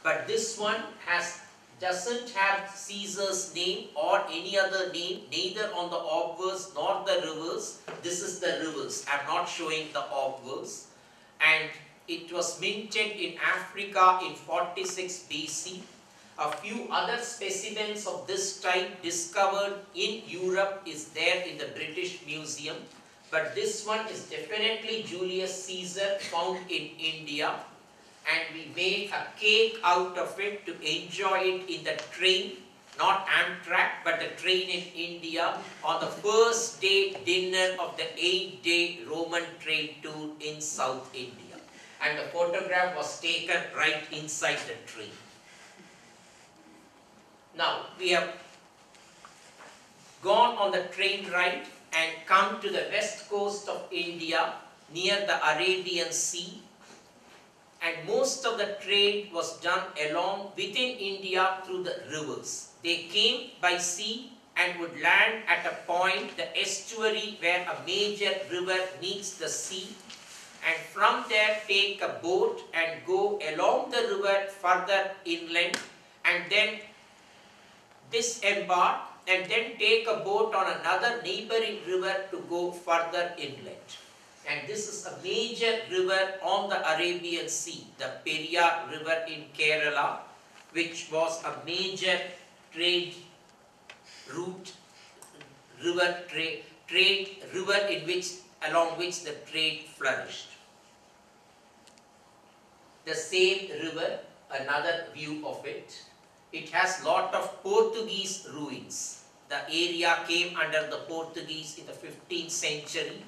But this one doesn't have Caesar's name or any other name, neither on the obverse nor the reverse. This is the reverse. I am not showing the obverse. And it was minted in Africa in 46 BC. A few other specimens of this type discovered in Europe is there in the British Museum. But this one is definitely Julius Caesar, found in India. And we made a cake out of it to enjoy it in the train, not Amtrak, but the train in India on the first day dinner of the 8-day Roman trade tour in South India. And the photograph was taken right inside the train. Now, we have gone on the train ride and come to the west coast of India near the Arabian Sea. And most of the trade was done along within India through the rivers. They came by sea and would land at a point, the estuary, where a major river meets the sea, and from there take a boat and go along the river further inland, and then disembark and then take a boat on another neighboring river to go further inland. And this is a major river on the Arabian Sea, the Periyar River in Kerala, which was a major trade route, river along which the trade flourished. The same river, another view of it. It has lot of Portuguese ruins. The area came under the Portuguese in the 15th century.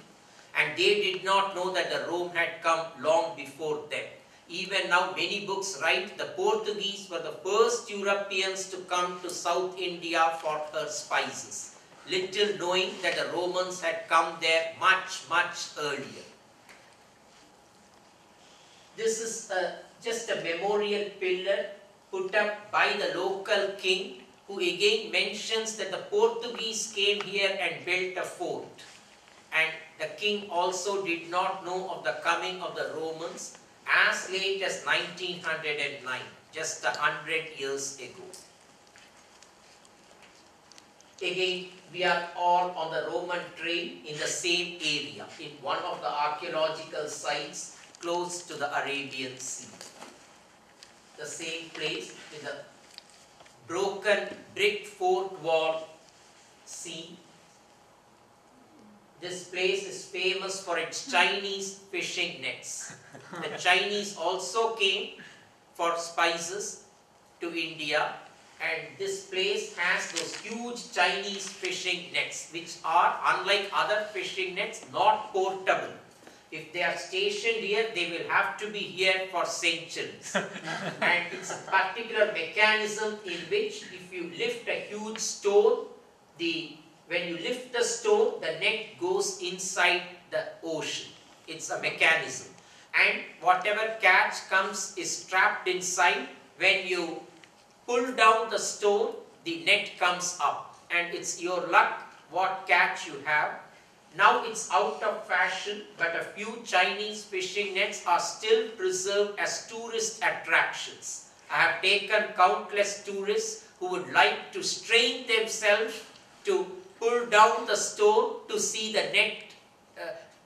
And they did not know that the Rome had come long before them. Even now many books write the Portuguese were the first Europeans to come to South India for her spices, little knowing that the Romans had come there much earlier. This is just a memorial pillar put up by the local king, who again mentions that the Portuguese came here and built a fort. And the king also did not know of the coming of the Romans as late as 1909, just 100 years ago. Again, we are all on the Roman trail in the same area, in one of the archaeological sites close to the Arabian Sea. The same place with the broken brick fort wall seen. This place is famous for its Chinese fishing nets. The Chinese also came for spices to India, and this place has those huge Chinese fishing nets, which are, unlike other fishing nets, not portable. If they are stationed here, they will have to be here for centuries. And it's a particular mechanism in which if you lift a huge stone, when you lift the stone, the net goes inside the ocean. It's a mechanism. And whatever catch comes is trapped inside. When you pull down the stone, the net comes up. And it's your luck what catch you have. Now it's out of fashion, but a few Chinese fishing nets are still preserved as tourist attractions. I have taken countless tourists who would like to strain themselves to pull down the stone to see the net,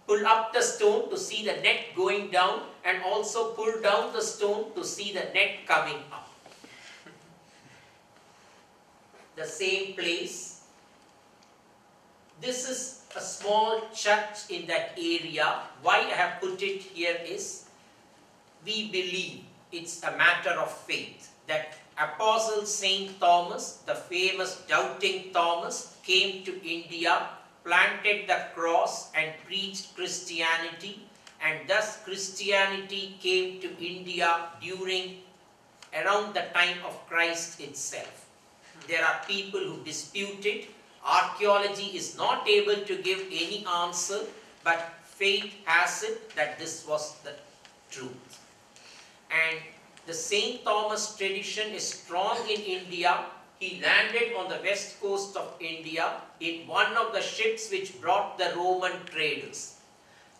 pull up the stone to see the net going down, and also pull down the stone to see the net coming up. The same place. This is a small church in that area. Why I have put it here is, we believe it's a matter of faith that Apostle Saint Thomas, the famous doubting Thomas, came to India, planted the cross and preached Christianity, and thus Christianity came to India around the time of Christ itself. There are people who dispute it. Archaeology is not able to give any answer, but faith has it that this was the truth. And the St. Thomas tradition is strong in India. He landed on the west coast of India in one of the ships which brought the Roman traders.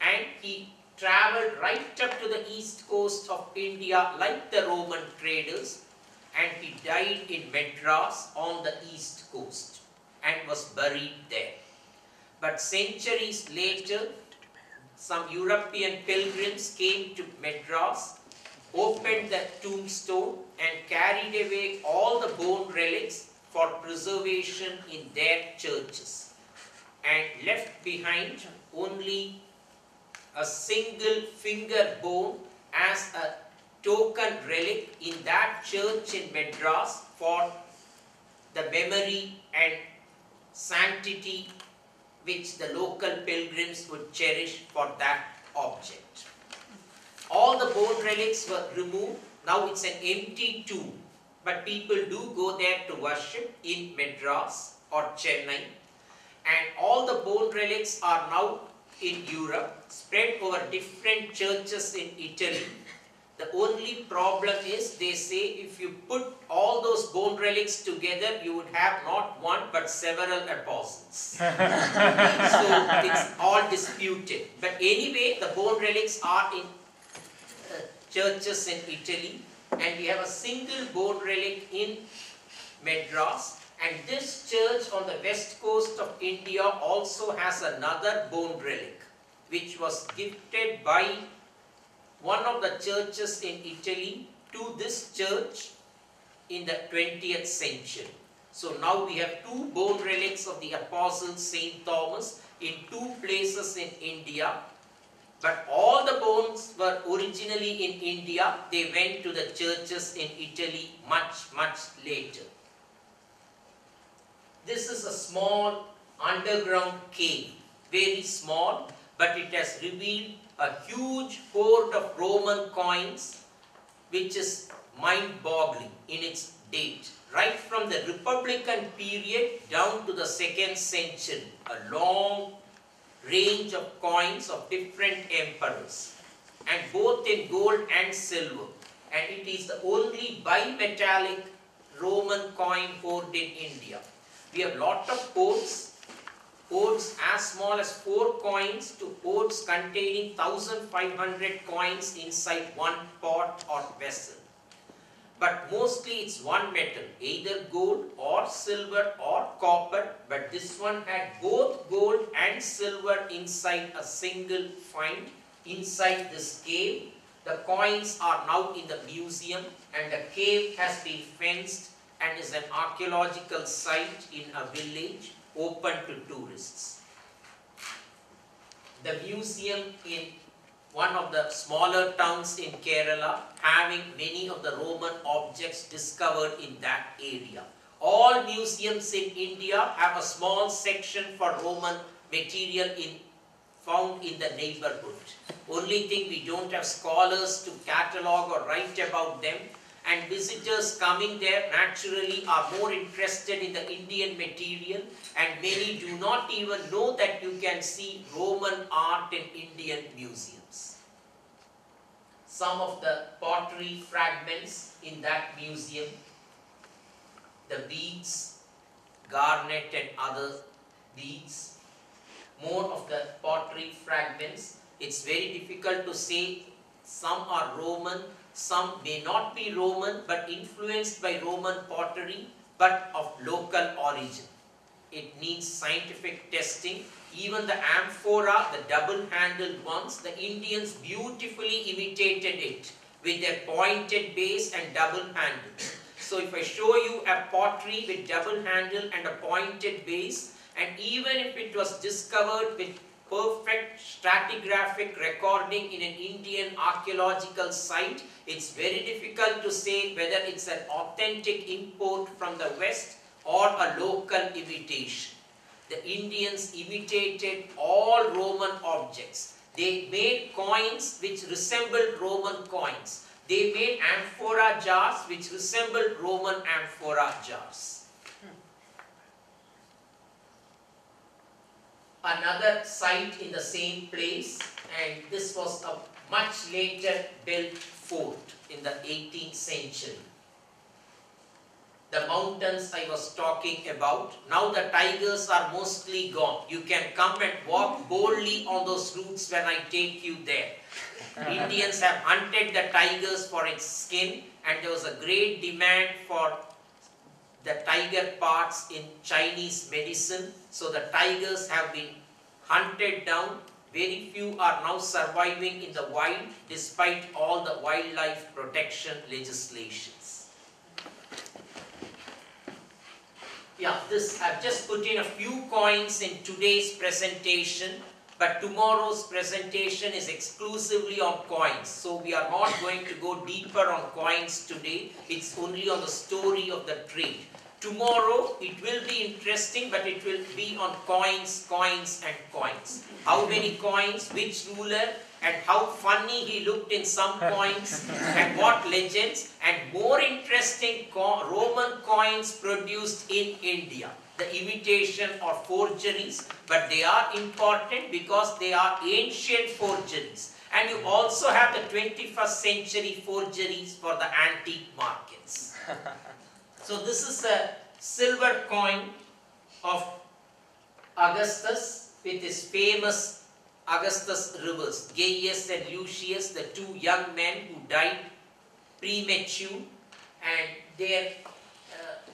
And he traveled right up to the east coast of India like the Roman traders, and he died in Madras on the east coast and was buried there. But centuries later, some European pilgrims came to Madras, opened the tombstone and carried away all the bone relics for preservation in their churches, and left behind only a single finger bone as a token relic in that church in Madras for the memory and sanctity which the local pilgrims would cherish for that object. All the bone relics were removed. Now it's an empty tomb, but people do go there to worship in Madras or Chennai, and all the bone relics are now in Europe, spread over different churches in Italy. The only problem is, they say, if you put all those bone relics together, you would have not one but several apostles. So it's all disputed. But anyway, the bone relics are in churches in Italy, and we have a single bone relic in Madras. And this church on the west coast of India also has another bone relic, which was gifted by one of the churches in Italy to this church in the 20th century. So now we have two bone relics of the Apostle Saint Thomas in two places in India. But all the bones were originally in India. They went to the churches in Italy much later. This is a small underground cave, very small, but it has revealed a huge hoard of Roman coins, which is mind-boggling in its date. Right from the Republican period down to the 2nd century, a long range of coins of different emperors, and both in gold and silver. And it is the only bimetallic Roman coin hoard in India. We have lot of hoards as small as 4 coins to hoards containing 1500 coins inside one pot or vessel. But mostly it's one metal, either gold or silver or copper, but this one had both gold and silver inside a single find inside this cave. The coins are now in the museum, and the cave has been fenced and is an archaeological site in a village open to tourists. The museum in one of the smaller towns in Kerala, having many of the Roman objects discovered in that area. All museums in India have a small section for Roman material found in the neighborhood. Only thing, we don't have scholars to catalog or write about them, and visitors coming there naturally are more interested in the Indian material, and many do not even know that you can see Roman art in Indian museums. Some of the pottery fragments in that museum, the beads, garnet and other beads, more of the pottery fragments. It's very difficult to say. Some are Roman, some may not be Roman, but influenced by Roman pottery, but of local origin. It needs scientific testing. Even the amphora, the double-handled ones, the Indians beautifully imitated it with their pointed base and double handles. So if I show you a pottery with double handle and a pointed base, and even if it was discovered with perfect stratigraphic recording in an Indian archaeological site, it's very difficult to say whether it's an authentic import from the West or a local imitation. The Indians imitated all Roman objects. They made coins which resembled Roman coins. They made amphora jars which resembled Roman amphora jars. Another site in the same place, and this was a much later built fort in the 18th century. the mountains I was talking about. Now the tigers are mostly gone. You can come and walk boldly on those routes when I take you there. Indians have hunted the tigers for its skin, and there was a great demand for the tiger parts in Chinese medicine. So the tigers have been hunted down. Very few are now surviving in the wild despite all the wildlife protection legislations. Yeah, I've just put in a few coins in today's presentation, but tomorrow's presentation is exclusively on coins. So we are not going to go deeper on coins today. It's only on the story of the trade. Tomorrow it will be interesting, but it will be on coins, coins and coins. How many coins, which ruler, and how funny he looked in some coins, and what legends, and more interesting Roman coins produced in India. The imitation or forgeries, but they are important because they are ancient forgeries. And you also have the 21st century forgeries for the antique markets. So this is a silver coin of Augustus with his famous Augustus rivers. Gaius and Lucius, the two young men who died premature, and their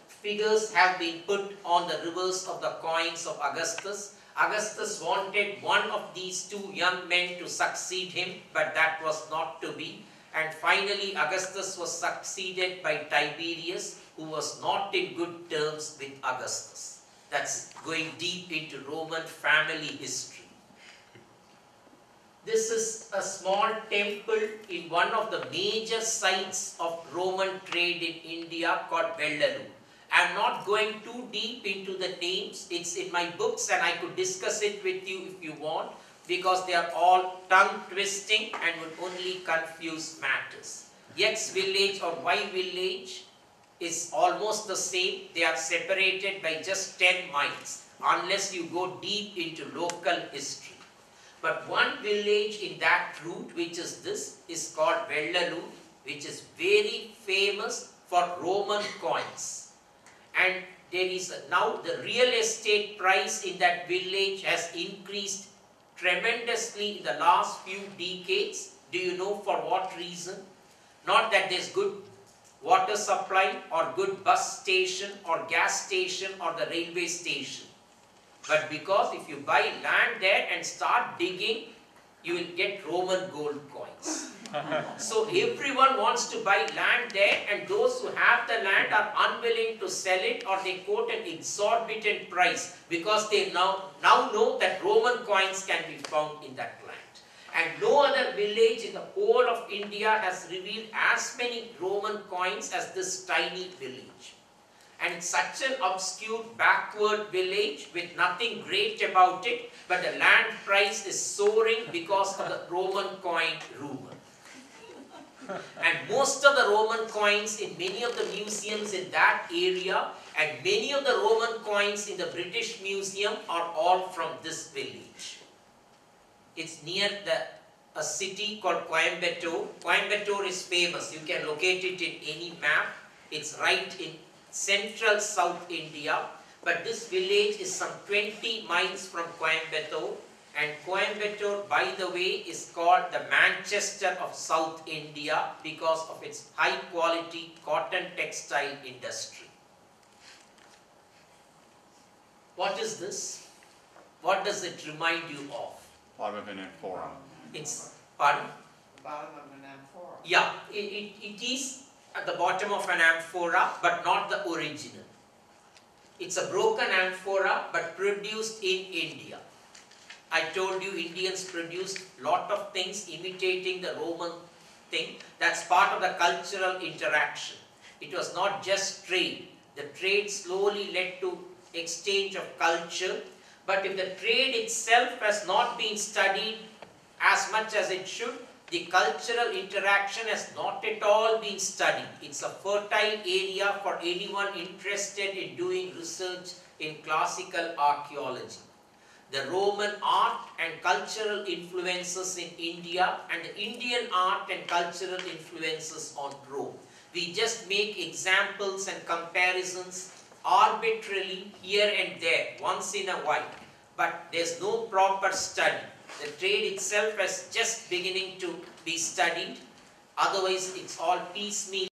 figures have been put on the rivers of the coins of Augustus. Augustus wanted one of these two young men to succeed him, but that was not to be. And finally Augustus was succeeded by Tiberius, who was not in good terms with Augustus. That's going deep into Roman family history. This is a small temple in one of the major sites of Roman trade in India called Vellalur. I am not going too deep into the names. It's in my books and I could discuss it with you if you want, because they are all tongue twisting and would only confuse matters. X village or Y village is almost the same. They are separated by just 10 miles unless you go deep into local history. But one village in that route, which is this, is called Vellalur, which is very famous for Roman coins. And there is now the real estate price in that village has increased tremendously in the last few decades. Do you know for what reason? Not that there's good water supply or good bus station or gas station or the railway station, but because if you buy land there and start digging, you will get Roman gold coins. So everyone wants to buy land there, and those who have the land are unwilling to sell it, or they quote an exorbitant price because they now know that Roman coins can be found in that land. And no other village in the whole of India has revealed as many Roman coins as this tiny village. And it's such an obscure, backward village with nothing great about it, but the land price is soaring because of the Roman coin rumor. And most of the Roman coins in many of the museums in that area, and many of the Roman coins in the British Museum, are all from this village. It's near a city called Coimbatore. Coimbatore is famous. You can locate it in any map. It's right in central South India. But this village is some 20 miles from Coimbatore. And Coimbatore, by the way, is called the Manchester of South India because of its high quality cotton textile industry. What is this? What does it remind you of? Bottom of an amphora. It's, pardon? Bottom of an amphora. Yeah, it is at the bottom of an amphora, but not the original. It's a broken amphora, but produced in India. I told you Indians produced lot of things imitating the Roman thing. That's part of the cultural interaction. It was not just trade. The trade slowly led to exchange of culture. But if the trade itself has not been studied as much as it should, the cultural interaction has not at all been studied. It's a fertile area for anyone interested in doing research in classical archaeology. The Roman art and cultural influences in India, and the Indian art and cultural influences on Rome. We just make examples and comparisons arbitrarily here and there, once in a while. But there's no proper study. The trade itself is just beginning to be studied. Otherwise, it's all piecemeal.